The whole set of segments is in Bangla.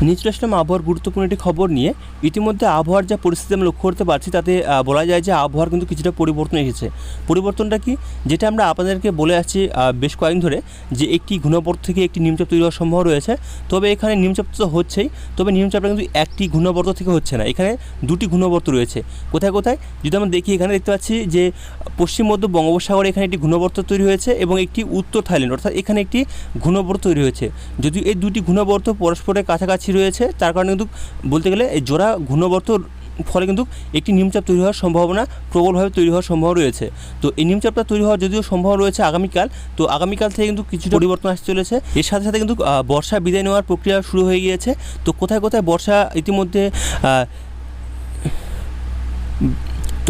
নিয়ে চলে আসলাম আবহাওয়ার গুরুত্বপূর্ণ একটি খবর নিয়ে। ইতিমধ্যে আবহাওয়ার যা পরিস্থিতি আমরা লক্ষ্য করতে পারছি তাতে বলা যায় যে আবহাওয়ার কিন্তু কিছুটা পরিবর্তন এসেছে। পরিবর্তনটা কি, যেটা আমরা আপনাদেরকে বলে আসছি বেশ কয়েকদিন ধরে, যে একটি ঘূর্ণাবর্ত থেকে একটি নিম্নচাপ তৈরি হওয়ার সম্ভাবনা রয়েছে। তবে এখানে নিম্নচাপ তো হচ্ছেই, তবে নিম্নচাপটা কিন্তু একটি ঘূর্ণাবর্ত থেকে হচ্ছে না, এখানে দুটি ঘূর্ণাবর্ত রয়েছে। কোথায় কোথায় যদি আমরা দেখি, এখানে দেখতে পাচ্ছি যে পশ্চিম মধ্য বঙ্গোপসাগরে এখানে একটি ঘূর্ণাবর্ত তৈরি হয়েছে এবং একটি উত্তর থাইল্যান্ড অর্থাৎ এখানে একটি ঘূর্ণাবর্ত তৈরি হয়েছে। যদিও এই দুটি ঘূর্ণাবর্ত পরস্পরের কাছাকাছি রয়েছে, তার কারণে কিন্তু বলতে গেলে এই জোড়া ঘূর্ণাবর্তর ফলে কিন্তু একটি নিম্নচাপ তৈরি হওয়ার সম্ভাবনা প্রবলভাবে তৈরি হওয়ার সম্ভাবনা রয়েছে। তো এই নিম্নচাপটা তৈরি হওয়ার যদিও সম্ভাবনা রয়েছে আগামীকাল, তো আগামীকাল থেকে কিন্তু কিছু পরিবর্তন আসতে চলেছে। এর সাথে সাথে কিন্তু বর্ষা বিদায় নেওয়ার প্রক্রিয়া শুরু হয়ে গিয়েছে। তো কোথায় কোথায় বর্ষা ইতিমধ্যে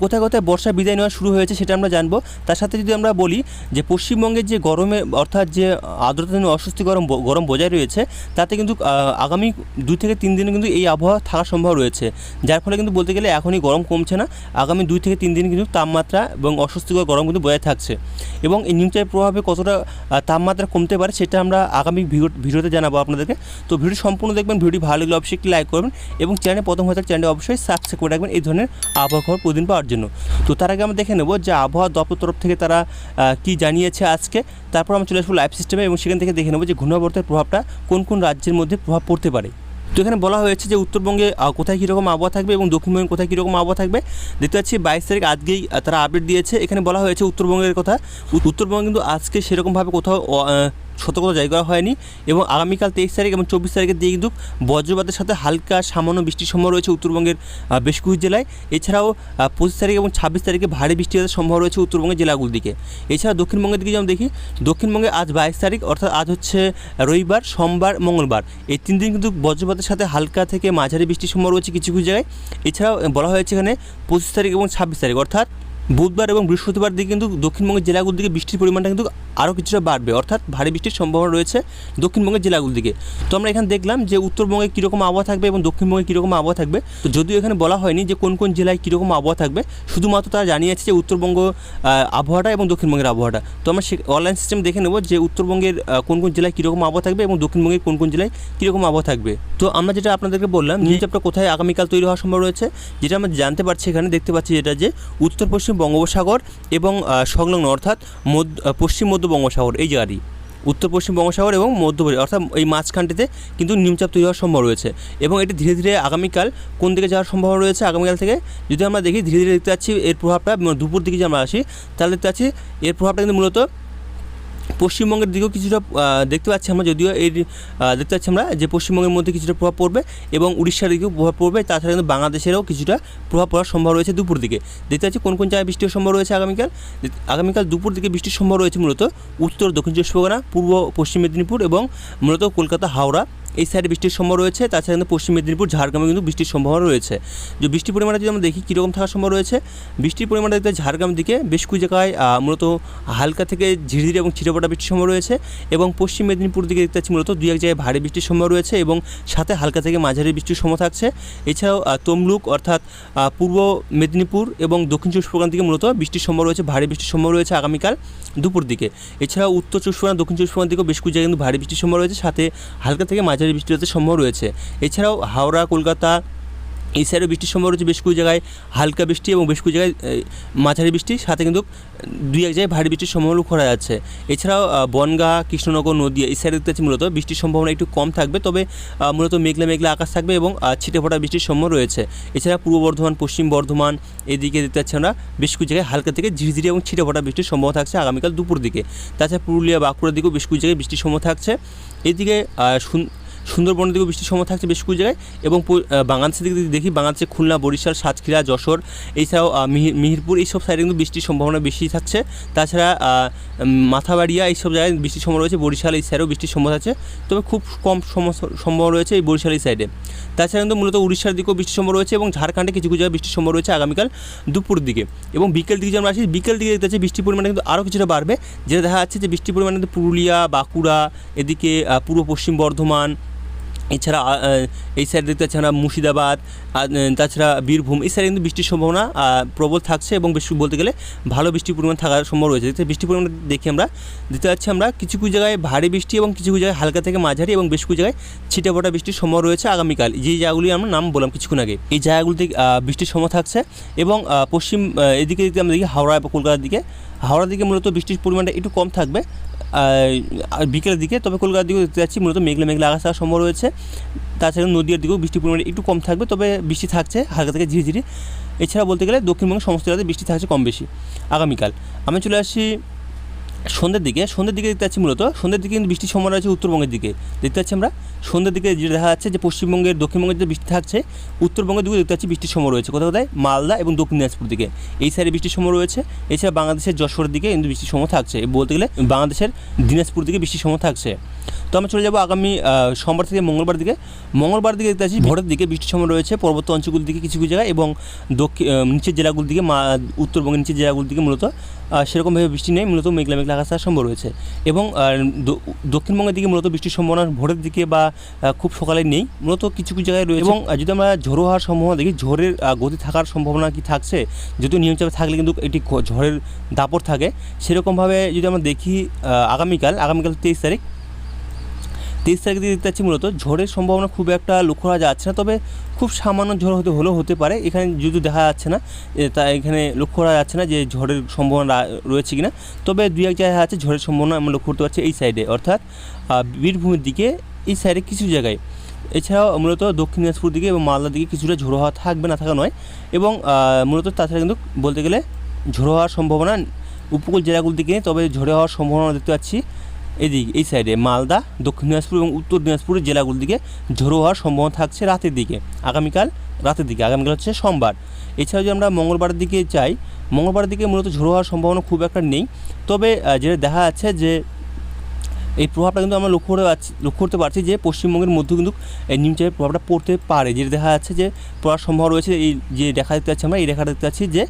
কোথায় বর্ষা বিদায় নেওয়া শুরু হয়েছে সেটা আমরা জানবো। তার সাথে যদি আমরা বলি যে পশ্চিমবঙ্গের যে গরমে অর্থাৎ যে আর্দ্রতাজনিত অস্বস্তি গরম বজায় রয়েছে, তাতে কিন্তু আগামী 2 থেকে 3 দিনে কিন্তু এই আবহাওয়া থাকার সম্ভাবনা রয়েছে, যার ফলে কিন্তু বলতে গেলে এখনই গরম কমছে না, আগামী 2 থেকে 3 দিন কিন্তু তাপমাত্রা এবং অস্বস্তিকর গরম কিন্তু বজায় থাকছে। এবং এই নিম্নচাপের প্রভাবে কতটা তাপমাত্রা কমতে পারে সেটা আমরা আগামী ভিডিওতে জানাবো আপনাদেরকে। তো ভিডিও সম্পূর্ণ দেখবেন, ভিডিও ভালো লাগলে অবশ্যই একটি লাইক করবেন এবং চ্যানেলে প্রথম হয়ে চ্যানেলটি অবশ্যই সাবস্ক্রাইব করে রাখবেন এই ধরনের আবহাওয়া খবর প্রতিদিন পাওয়ার জন্য। তো তার আগে আমরা দেখে নেব যে আবহাওয়া দপ্তর তরফ থেকে তারা কি জানিয়েছে আজকে। তারপর আমরা চলে আসবো লাইভ সিস্টেমে এবং সেখান থেকে দেখে নেব যে ঘূর্ণাবর্তের প্রভাবটা কোন কোন রাজ্যের মধ্যে প্রভাব পড়তে পারে। তো এখানে বলা হয়েছে যে উত্তরবঙ্গে কোথায় কীরকম আবহাওয়া থাকবে এবং দক্ষিণবঙ্গে কোথায় কীরকম আবহাওয়া থাকবে। দেখতে পাচ্ছি 22 তারিখ আজকেই তারা আপডেট দিয়েছে। এখানে বলা হয়েছে উত্তরবঙ্গের কথা, উত্তরবঙ্গে কিন্তু আজকে সেরকমভাবে কোথাও সতর্কতা জারি করা হয়নি এবং আগামীকাল 23 তারিখ এবং 24 তারিখের দিকে কিন্তু বজ্রপাতের সাথে হালকা সামান্য বৃষ্টির সম্ভাবনা রয়েছে উত্তরবঙ্গের বেশ কিছু জেলায়। এছাড়াও 25 তারিখ এবং 26 তারিখে ভারী বৃষ্টি হওয়ার সম্ভাবনা রয়েছে উত্তরবঙ্গের জেলাগুলোর দিকে। এছাড়া দক্ষিণবঙ্গের দিকে যেমন দেখি, দক্ষিণবঙ্গে আজ 22 তারিখ অর্থাৎ আজ হচ্ছে রবিবার, সোমবার, মঙ্গলবার, এই 3 দিন কিন্তু বজ্রপাতের সাথে হালকা থেকে মাঝারি বৃষ্টির সম্ভাবনা রয়েছে কিছু কিছু জায়গায়। এছাড়াও বলা হয়েছে এখানে 25 তারিখ এবং 26 তারিখ অর্থাৎ বুধবার এবং বৃহস্পতিবার দিকে কিন্তু দক্ষিণবঙ্গের জেলাগুলোর দিকে বৃষ্টির পরিমাণটা কিন্তু আরও কিছুটা বাড়বে, অর্থাৎ ভারী বৃষ্টির সম্ভাবনা রয়েছে দক্ষিণবঙ্গের জেলাগুলোর দিকে। তো আমরা এখানে দেখলাম যে উত্তরবঙ্গে কীরকম আবহাওয়া থাকবে এবং দক্ষিণবঙ্গে কীরকম আবহাওয়া থাকবে। তো যদিও এখানে বলা হয়নি যে কোন কোন জেলায় কীরকম আবহাওয়া থাকবে, শুধুমাত্র তারা জানিয়েছে যে উত্তরবঙ্গ আবহাওয়াটা এবং দক্ষিণবঙ্গের আবহাওয়াটা। তো আমরা অনলাইন সিস্টেম দেখে নেব যে উত্তরবঙ্গের কোন কোন জেলায় কীরকম আবহাওয়া থাকবে এবং দক্ষিণবঙ্গের কোন কোন জেলায় কীরকম আবহাওয়া থাকবে। তো আমরা যেটা আপনাদেরকে বললাম নিম্নচাপটা কোথায় আগামীকাল তৈরি হওয়ার সম্ভব রয়েছে, যেটা আমরা জানতে পারছি এখানে দেখতে পাচ্ছি যেটা যে উত্তর পশ্চিম বঙ্গোপসাগর এবং সংলগ্ন অর্থাৎ পশ্চিম মধ্য বঙ্গোপসাগর, এই জায়গাটি উত্তর পশ্চিম বঙ্গোপসাগর এবং মধ্যপ্রদেশ অর্থাৎ এই মাঝখানটিতে কিন্তু নিম্নচাপ তৈরি হওয়ার সম্ভব রয়েছে এবং এটি ধীরে ধীরে আগামীকাল কোন দিকে যাওয়ার সম্ভাবনা রয়েছে। আগামীকাল থেকে যদি আমরা দেখি ধীরে ধীরে দেখতে পাচ্ছি এর প্রভাবটা দুপুর দিকে যদি আমরা আসি তাহলে দেখতে পাচ্ছি এর প্রভাবটা কিন্তু মূলত পশ্চিমবঙ্গের দিকেও কিছুটা দেখতে পাচ্ছি আমরা, যদিও এই দেখতে পাচ্ছি আমরা যে পশ্চিমবঙ্গের মধ্যে কিছুটা প্রভাব পড়বে এবং উড়িষ্যার দিকেও প্রভাব পড়বে। তাছাড়া কিন্তু বাংলাদেশেরও কিছুটা প্রভাব পড়ার সম্ভাবনা রয়েছে দুপুর দিকে। দেখতে পাচ্ছি কোন কোন জায়গায় বৃষ্টির সম্ভাবনা রয়েছে আগামীকাল দুপুর দিকে বৃষ্টির সম্ভাবনা রয়েছে মূলত উত্তর দক্ষিণ চব্বিশ পরগনা, পূর্ব পশ্চিম মেদিনীপুর এবং মূলত কলকাতা, হাওড়া এই সাইডে বৃষ্টির সম্ভাবনা রয়েছে। তাছাড়া কিন্তু পশ্চিম মেদিনীপুর, ঝাড়গ্রামে কিন্তু বৃষ্টির সম্ভাবনা রয়েছে। যে বৃষ্টির পরিমাণটা যদি আমরা দেখি কীরকম থাকার সম্ভাবনা রয়েছে, বৃষ্টির পরিমাণটা দেখতে ঝাড়গ্রামের দিকে বেশ কিছু জায়গায় মূলত হালকা থেকে ঝিরিঝিরি এবং ছিটেফোঁটা বৃষ্টির সম্ভাবনা রয়েছে এবং পশ্চিম মেদিনীপুর দিকে দেখতে পাচ্ছি মূলত 2-1 জায়গায় ভারী বৃষ্টির সম্ভাবনা রয়েছে এবং সাথে হালকা থেকে মাঝারি বৃষ্টির সম্ভাবনা থাকছে। এছাড়াও তমলুক অর্থাৎ পূর্ব মেদিনীপুর এবং দক্ষিণ চব্বিশ পরগনা দিকে মূলত বৃষ্টির সম্ভাবনা রয়েছে, ভারী বৃষ্টির সম্ভাবনা রয়েছে আগামীকাল দুপুর দিকে। এছাড়াও উত্তর চব্বিশ পরগনা, দক্ষিণ চব্বিশ পরগনা দিকেও বেশ কিছু জায়গায় কিন্তু ভারী বৃষ্টির সম্ভাবনা রয়েছে, সাথে হালকা থেকে মাঝারি বৃষ্টি হতে সম্ভাবনা রয়েছে। এছাড়াও হাওড়া, কলকাতা এই সাইডে বৃষ্টির সম্ভাবনা রয়েছে, বেশ কিছু জায়গায় হালকা বৃষ্টি এবং বেশ কিছু জায়গায় মাঝারি বৃষ্টি, সাথে কিন্তু 2-1 জায়গায় ভারী বৃষ্টির সম্ভাবনা করা যাচ্ছে। এছাড়াও বনগাঁ, কৃষ্ণনগর, নদিয়া এই সাইডে দেখতে পাচ্ছি মূলত বৃষ্টির সম্ভাবনা একটু কম থাকবে, তবে মূলত মেঘলা মেঘলা আকাশ থাকবে এবং ছিটেফোঁটা বৃষ্টির সম্ভাবনা রয়েছে। এছাড়া পূর্ব বর্ধমান, পশ্চিম বর্ধমান এদিকে দেখতে পাচ্ছি আমরা বেশ কিছু জায়গায় হালকা থেকে ঝিরিঝিরি এবং ছিটেফোঁটা বৃষ্টির সম্ভাবনা থাকছে আগামীকাল দুপুর দিকে। তাছাড়া পুরুলিয়া, বাঁকুড়ার দিকেও বেশ কিছু জায়গায় বৃষ্টির সম্ভাবনা থাকছে। এদিকে সুন্দরবনের দিকেও বৃষ্টির সম্ভাবনা থাকছে বেশ কিছু জায়গায় এবং বাংলাদেশের দিকে যদি দেখি বাংলাদেশে খুলনা, বরিশাল, সাতক্ষীরা, যশোর এছাড়াও মিহিরপুর এইসব সাইডে কিন্তু বৃষ্টির সম্ভাবনা বেশি থাকছে। তাছাড়া মাথাবাড়িয়া এইসব জায়গায় বৃষ্টির সম্ভাবনা রয়েছে, বরিশাল এই সাইডেও বৃষ্টির সম্ভাবনা আছে, তবে খুব কম সম্ভাবনা রয়েছে এই বরিশাল এই সাইডে। তাছাড়া কিন্তু মূলত উড়িষ্যার দিকেও বৃষ্টির সম্ভাবনা রয়েছে এবং ঝাড়খণ্ডে কিছু কিছু জায়গায় বৃষ্টির সম্ভাবনা রয়েছে আগামীকাল দুপুর দিকে। এবং বিকেল দিকে আমরা আসি, বিকেল দিকে দেখতে পাচ্ছি বৃষ্টির পরিমাণে কিন্তু আরও কিছুটা বাড়বে, যেটা দেখা যাচ্ছে যে বৃষ্টির পরিমাণে কিন্তু পুরুলিয়া, বাঁকুড়া এদিকে পূর্ব পশ্চিম বর্ধমান এছাড়া এই সাইডে দেখতে পাচ্ছি আমরা মুর্শিদাবাদ, তাছাড়া বীরভূম, এই সাইডে কিন্তু বৃষ্টির সম্ভাবনা প্রবল থাকছে এবং বেশি বলতে গেলে ভালো বৃষ্টির পরিমাণ থাকার সম্ভব রয়েছে। বৃষ্টির পরিমাণ দেখি আমরা দেখতে পাচ্ছি আমরা কিছু কিছু জায়গায় ভারী বৃষ্টি এবং কিছু কিছু জায়গায় হালকা থেকে মাঝারি এবং বেশ কিছু জায়গায় ছিটেফোঁটা বৃষ্টির সম্ভব রয়েছে আগামীকাল। যেই জায়গাগুলি আমরা নাম বললাম কিছুক্ষণ আগে, এই জায়গাগুলিতে বৃষ্টির সম্ভব থাকছে। এবং পশ্চিম এদিকে যদি আমরা দেখি হাওড়া বা কলকাতার দিকে, হাওড়ার দিকে মূলত বৃষ্টির পরিমাণটা একটু কম থাকবে বিকেলের দিকে, তবে কলকাতার দিকেও দেখতে পাচ্ছি মূলত মেঘলা মেঘলা আকাশ থাকার সম্ভব রয়েছে। তাছাড়া নদীয়ার দিকেও বৃষ্টির পরিমাণ একটু কম থাকবে, তবে বৃষ্টি থাকছে হালকা থেকে ঝিরিঝিরি। এছাড়া বলতে গেলে দক্ষিণবঙ্গের সমস্ত জায়গাতে বৃষ্টি থাকছে কম বেশি আগামীকাল। আমি চলে আসি সন্ধ্যের দিকে দেখতে পাচ্ছি মূলত সন্ধ্যের দিকে কিন্তু বৃষ্টির সম্ভাবনা রয়েছে উত্তরবঙ্গের দিকে। দেখতে পাচ্ছি আমরা সন্ধ্যের দিকে যেটা দেখা যাচ্ছে যে পশ্চিমবঙ্গের দক্ষিণবঙ্গের যে বৃষ্টি থাকছে, উত্তরবঙ্গের দিকেও দেখতে পাচ্ছি বৃষ্টির সম্ভাবনা রয়েছে কোথায় মালদা এবং দক্ষিণ দিনাজপুর দিকে, এই সাইডে বৃষ্টির সম্ভাবনা রয়েছে। এছাড়া বাংলাদেশের যশোরের দিকে কিন্তু বৃষ্টির সম্ভাবনা থাকছে, বলতে গেলে বাংলাদেশের দিনাজপুর দিকে বৃষ্টির সম্ভাবনা থাকছে। তো আমরা চলে যাবো আগামী সোমবার থেকে মঙ্গলবার দিকে দেখতে পাচ্ছি ভোরের দিকে বৃষ্টির সম্ভাবনা রয়েছে পর্বত অঞ্চলগুলির দিকে কিছু কিছু জায়গায়, এবং নিচের জেলাগুলির দিকে উত্তরবঙ্গের নিচের জেলাগুলির দিকে মূলত সেরকমভাবে বৃষ্টি নেই, মূলত মেঘলা মেঘলা আকাশ থাকার সম্ভব রয়েছে। এবং দক্ষিণবঙ্গের দিকে মূলত বৃষ্টির সম্ভাবনা ভোরের দিকে বা খুব সকালে নেই, মূলত কিছু কিছু জায়গায় রয়েছে। এবং যদি আমরা ঝোড়ো হওয়ার সম্ভাবনা দেখি, ঝড়ের গতি থাকার সম্ভাবনা কি থাকছে, যদিও নিয়মচাপে থাকলে কিন্তু এটি ঝড়ের দাপট থাকে। সেরকমভাবে যদি আমরা দেখি আগামীকাল 23 তারিখ দেখতে পাচ্ছি মূলত ঝড়ের সম্ভাবনা খুব একটা লক্ষ্য করা যাচ্ছে না, তবে খুব সামান্য ঝড় হতে পারে। এখানে যদি দেখা যাচ্ছে না, তা এখানে লক্ষ্য করা যাচ্ছে না যে ঝড়ের সম্ভাবনা রয়েছে কিনা, তবে দুই এক জায়গায় আছে ঝড়ের সম্ভাবনা আমরা লক্ষ্য করতে পারছি এই সাইডে, অর্থাৎ বীরভূমের দিকে এই সাইডে কিছু জায়গায়। এছাড়াও মূলত দক্ষিণ দিনাজপুর দিকে এবং মালদার দিকে কিছুটা ঝোড়ো হওয়া থাকবে, না থাকা নয়। এবং মূলত তাছাড়া কিন্তু বলতে গেলে ঝোড়ো হওয়ার সম্ভাবনা উপকূল জেলাগুলির দিকে, তবে ঝোড়ো হওয়ার সম্ভাবনা দেখতে পাচ্ছি এই সাইডে মালদা, দক্ষিণ দিনাজপুর এবং উত্তর দিনাজপুরের জেলাগুলির দিকে ঝোড়ো হওয়ার সম্ভাবনা থাকছে আগামীকাল হচ্ছে সোমবার। এছাড়াও যদি আমরা মঙ্গলবারের দিকে যাই, মঙ্গলবারের দিকে মূলত ঝোড়ো হওয়ার সম্ভাবনা খুব একটা নেই, তবে যেটা দেখা যাচ্ছে যে এই প্রভাবটা কিন্তু আমরা লক্ষ্য করতে পারছি যে পশ্চিমবঙ্গের মধ্যে কিন্তু এই নিম্নচাপের প্রভাবটা পড়তে পারে, যেটা দেখা যাচ্ছে যে পড়ার সম্ভাবনা রয়েছে। এই যে দেখা দেখতে পাচ্ছি আমরা, এই রেখাটা দেখতে পাচ্ছি যে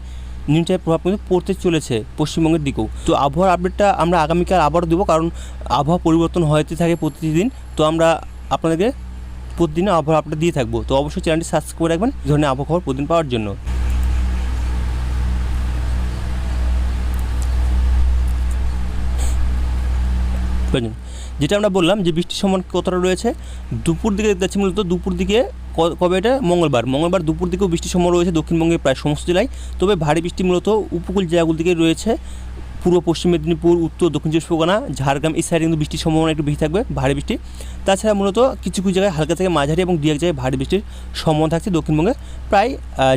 নিম্নচাপের প্রভাব কিন্তু পড়তে চলেছে পশ্চিমবঙ্গের দিকেও। তো আবহাওয়ার আপডেটটা আমরা আগামীকাল আবারও দেবো, কারণ আবহাওয়া পরিবর্তন হতে থাকে প্রতিদিন, তো আমরা আপনাদেরকে প্রতিদিন আবহাওয়ার আপডেট দিয়ে থাকবো। তো অবশ্যই চ্যানেলটি সাবস্ক্রাইব করে রাখবেন এই ধরনের আবহাওয়া খবর প্রতিদিন পাওয়ার জন্য। যেটা আমরা বললাম যে বৃষ্টির সম্ভাবনা কতটা রয়েছে, দুপুর দিকে দেখতে পাচ্ছি মূলত দুপুর দিকে কবে এটা মঙ্গলবার দুপুর দিকেও বৃষ্টির সম্ভাবনা রয়েছে দক্ষিণবঙ্গের প্রায় সমস্ত জেলায়, তবে ভারী বৃষ্টি মূলত উপকূল জেলাগুলো দিকে রয়েছে। পূর্ব পশ্চিম মেদিনীপুর, উত্তর দক্ষিণ চব্বিশ পরগনা, ঝাড়গ্রাম এই সাইডে কিন্তু বৃষ্টির সম্ভাবনা একটু বেশি থাকবে, ভারী বৃষ্টি। তাছাড়া মূলত কিছু কিছু জায়গায় হালকা থেকে মাঝারি এবং দু এক জায়গায় ভারী বৃষ্টির সম্ভাবনা থাকছে দক্ষিণবঙ্গের প্রায়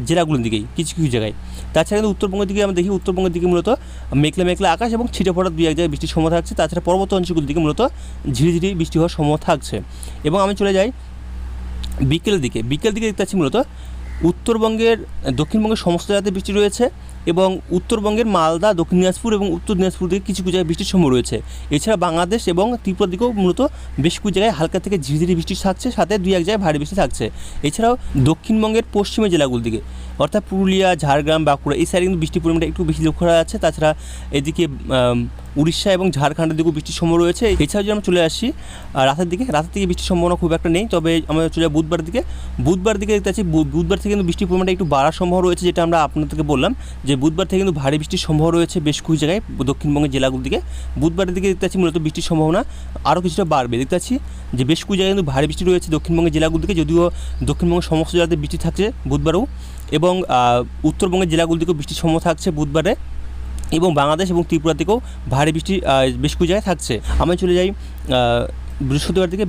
জেলাগুলোর দিকেই কিছু কিছু জায়গায়। তাছাড়া কিন্তু উত্তরবঙ্গের দিকে আমরা দেখি, উত্তরবঙ্গের দিকে মূলত মেঘলা আকাশ এবং ছিটেফোঁটা দু এক জায়গায় বৃষ্টির সম্ভাবনা থাকছে। তাছাড়া পর্বত অঞ্চলগুলোর দিকে মূলত ঝিরিঝিরি বৃষ্টি হওয়ার সম্ভাবনা থাকছে। এবং আমি চলে যাই বিকেলের দিকে দেখতে পাচ্ছি মূলত দক্ষিণবঙ্গের সমস্ত জায়গাতে বৃষ্টি রয়েছে, এবং উত্তরবঙ্গের মালদা, দক্ষিণ দিনাজপুর এবং উত্তর দিনাজপুর দিকে কিছু কিছু জায়গায় বৃষ্টির সম্ভাবনা রয়েছে। এছাড়া বাংলাদেশ এবং ত্রিপুরার দিকেও মূলত বেশ কিছু জায়গায় হালকা থেকে ঝিরিঝিরি বৃষ্টি থাকছে, সাথে দুই এক জায়গায় ভারী বৃষ্টি থাকছে। এছাড়াও দক্ষিণবঙ্গের পশ্চিমের জেলাগুলোর দিকে, অর্থাৎ পুরুলিয়া, ঝাড়গ্রাম, বাঁকুড়া এই সাইডে কিন্তু বৃষ্টির পরিমাণটা একটু বেশি লক্ষ্য করা যাচ্ছে। তাছাড়া এদিকে উড়িষ্যা এবং ঝাড়খণ্ডের দিকেও বৃষ্টির সম্ভাবনা রয়েছে। এছাড়াও যদি আমরা চলে আসি রাতের দিকে বৃষ্টির সম্ভাবনা খুব একটা নেই, তবে আমরা চলে যাই বুধবার দিকে দেখতে পাচ্ছি বুধবার থেকে কিন্তু বৃষ্টির পরিমাণটা একটু বাড়ার সম্ভাবনা রয়েছে, যেটা আমরা আপনাদেরকে বললাম যে বুধবার থেকে কিন্তু ভারী বৃষ্টির সম্ভাবনা রয়েছে বেশ কিছু জায়গায় দক্ষিণবঙ্গের জেলাগুলোর দিকে। বুধবারের দিকে দেখতে পাচ্ছি মূলত বৃষ্টির সম্ভাবনা আরও কিছুটা বাড়বে, দেখতে পাচ্ছি যে বেশ কিছু জায়গায় কিন্তু ভারী বৃষ্টি রয়েছে দক্ষিণবঙ্গের জেলাগুলোর দিকে, যদিও দক্ষিণবঙ্গের সমস্ত জায়গাতে বৃষ্টি থাকছে বুধবারেও, এবং উত্তরবঙ্গের জেলাগুলোর দিকেও বৃষ্টির সম্ভাবনা থাকছে বুধবারে, এবং বাংলাদেশ এবং ত্রিপুরা থেকেও ভারী বৃষ্টি বেশ কিছু জায়গায় থাকছে। আমি চলে যাই বৃহস্পতিবার দিকে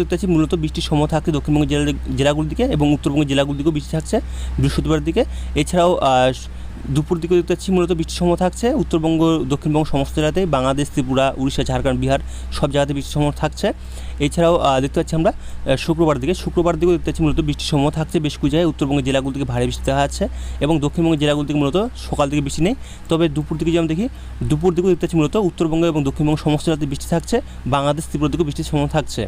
দেখতে পাচ্ছি মূলত বৃষ্টির সম্ভাবনা থাকছে দক্ষিণবঙ্গের জেলাগুলোর দিকে, এবং উত্তরবঙ্গের জেলাগুলোর দিকেও বৃষ্টি থাকছে বৃহস্পতিবার দিকে। এছাড়াও দুপুর দিকে দেখতে পাচ্ছি মূলত বৃষ্টির সম্ভাবনা থাকছে উত্তরবঙ্গ, দক্ষিণবঙ্গ সমস্ত জেলাতেই, বাংলাদেশ, ত্রিপুরা, উড়িষ্যা, ঝাড়খণ্ড, বিহার সব জায়গাতে বৃষ্টির সম্ভাবনা থাকছে। এছাড়াও দেখতে পাচ্ছি আমরা শুক্রবার দিকেও দেখতে পাচ্ছি মূলত বৃষ্টির সম্ভাবনা থাকছে বেশ কিছু জায়গায়, উত্তরবঙ্গের জেলাগুলো থেকে ভারী বৃষ্টি দেখা যাচ্ছে, এবং দক্ষিণবঙ্গের জেলাগুলো থেকে মূলত সকাল থেকে বৃষ্টি নেই, তবে দুপুর দিকে যেমন দেখি দুপুর দিকেও দেখতে পাচ্ছি মূলত উত্তরবঙ্গ এবং দক্ষিণবঙ্গ সমস্ত জেলাতে বৃষ্টি থাকছে, বাংলাদেশ, ত্রিপুরা দিকেও বৃষ্টির সম্ভাবনা থাকছে।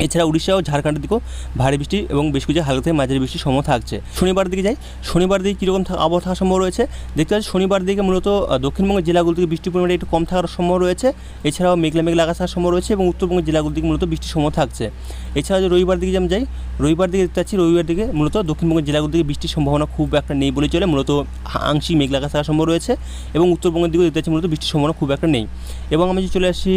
এছাড়া উড়িষ্যা ও ঝাড়খণ্ডের দিকেও ভারী বৃষ্টি এবং বেশ কিছু হালকা থেকে মাঝারি বৃষ্টির সম্ভাবনা থাকছে। শনিবার দিকে যাই, শনিবার দিকে কীরকম আবহাওয়া থাকার সম্ভব রয়েছে দেখতে পাচ্ছি, শনিবার দিকে মূলত দক্ষিণবঙ্গের জেলাগুলো থেকে বৃষ্টির পরিমাণটা একটু কম থাকার সম্ভব রয়েছে। এছাড়াও মেঘলা আকাশ থাকার সম্ভব রয়েছে, এবং উত্তরবঙ্গের জেলাগুলো থেকে মূলত বৃষ্টির সম্ভাবনা থাকছে। এছাড়া যে রবিবার দিকে যেমন যাই, রবিবার দিকে দেখতে পাচ্ছি রবিবার দিকে মূলত দক্ষিণবঙ্গের জেলাগুলো দিকে বৃষ্টির সম্ভাবনা খুব একটা নেই বলে চলে, মূলত আংশিক মেঘলা আকাশ থাকার সম্ভব রয়েছে। এবং উত্তরবঙ্গের দিকেও দেখতে পাচ্ছি মূলত বৃষ্টির সম্ভাবনা খুব একটা নেই। এবং আমি যদি চলে আসি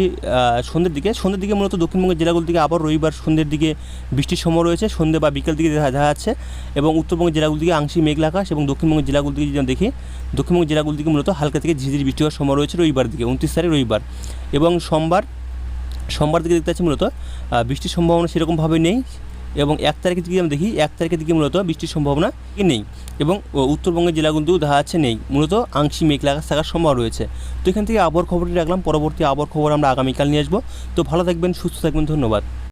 সন্ধ্যের দিকে মূলত দক্ষিণবঙ্গের জেলাগুলোর দিকে আবার রবিবার সন্ধ্যের দিকে বৃষ্টির সম্ভাবনা রয়েছে, সন্ধ্যে বা বিকেল দিকে দেখা যাচ্ছে। এবং উত্তরবঙ্গের জেলাগুলোর দিকে আংশিক মেঘলা আকাশ, এবং দক্ষিণবঙ্গের জেলাগুলোর দিকে যদি দেখি, দক্ষিণবঙ্গের জেলাগুলোর দিকে মূলত হালকা থেকে ঝিরিঝিরি বৃষ্টি হওয়ার সম্ভাবনা রয়েছে রবিবার দিকে, 29 তারিখ রবিবার। এবং সোমবার দিকে দেখতে পাচ্ছি মূলত বৃষ্টির সম্ভাবনা সেরকমভাবে নেই। এবং 1 তারিখের দিকে আমি দেখি, 1 তারিখের দিকে মূলত বৃষ্টির সম্ভাবনা নেই। এবং উত্তরবঙ্গের জেলাগুলোতেও দেখা যাচ্ছে নেই, মূলত আংশিক মেঘলা আকাশ থাকার সম্ভাবনা রয়েছে। তো এখান থেকে আবহাওয়ার খবরটি রাখলাম, পরবর্তী আবহাওয়ার খবর আমরা আগামীকাল নিয়ে আসবো। তো ভালো থাকবেন, সুস্থ থাকবেন, ধন্যবাদ।